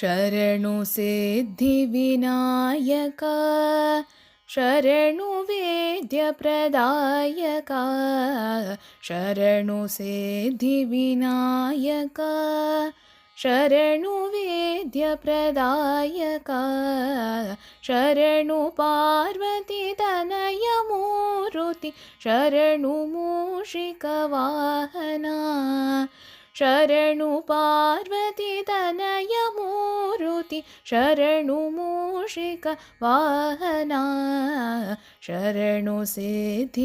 शरणु Siddhivinayaka शरणु वेद्यप्रदायका शरणु Siddhivinayaka शरणु वेद्यप्रदायका शरणु पार्वतीतनयमूर्ति शरणु मूषिकवाहना शरणु पार्वतीतनयमूर्ति शरणु मूषिकवाहना शरणु Siddhivinayaka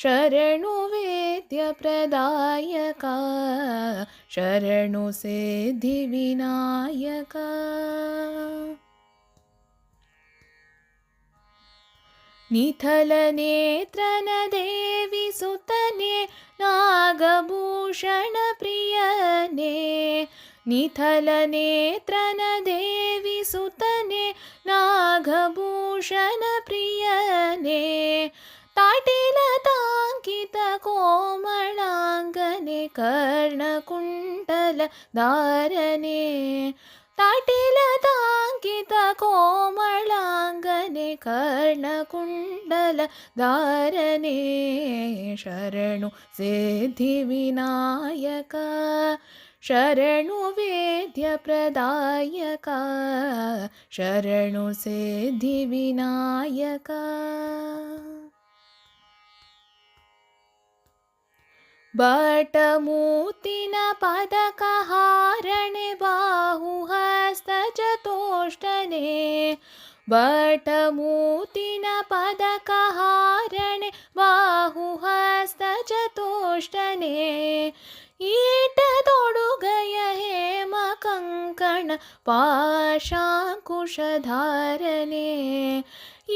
शरणु वेद्यप्रदायका शरणु Siddhivinayaka निथलनेत्रन Devi सुतने Nagabhushan प्रियने निथलनेत्रन Devi सुतने Nagabhushan प्रियने ताटिलताङ्कित कोमलाङ्गने कर्णकुण्डल धारने ताटिलताङ्कित कोमलाङ्गने कर्णकुण्डल धारने शरणु Siddhivinayaka शरणु वेद्यप्रदायका शरणु Siddhivinayaka बटमूर्तिन पदकहारणे बाहुहस्तचतुष्टने बटमूर्तिन पदकहारणे बाहुहस्तचतुष्टने ईटतोडुगय हेमकङ्कण पाशाङ्कुशधारणे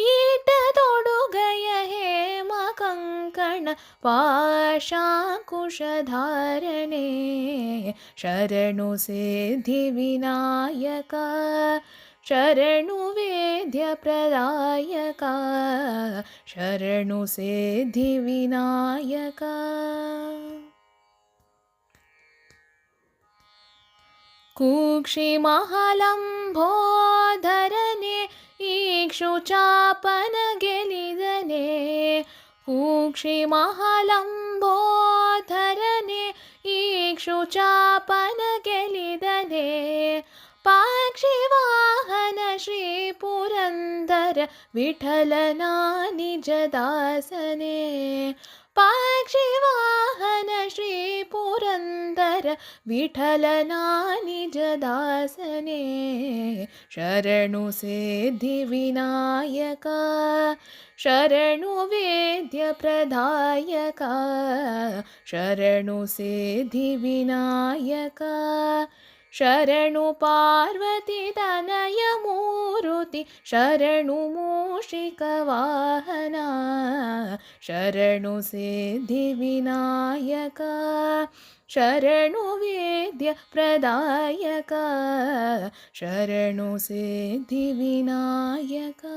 ईटतोडुगय हेमकङ्कण पाशाङ्कुशधारणे शरणु Siddhivinayaka शरणु वेद्यप्रदायका शरणु Siddhivinayaka कुक्षिमहालम्बोधरने इक्षुचापन ಗೆಲಿದನೆ कुक्षिमहालम्बोधरने इक्षुचापन ಗೆಲಿದನೆ पाक्षिवाहन Shri Purandar विठलना निजदासने पाक्षिवाहन Shri Purandar विठलना निजदासने शरणु Siddhivinayaka शरणु वेद्यप्रदायका शरणु Siddhivinayaka शरणु पार्वतीतनयमूर्ति शरणु मूषिकवाहना शरणु Siddhivinayaka शरणु वेद्यप्रदायका शरणु Siddhivinayaka.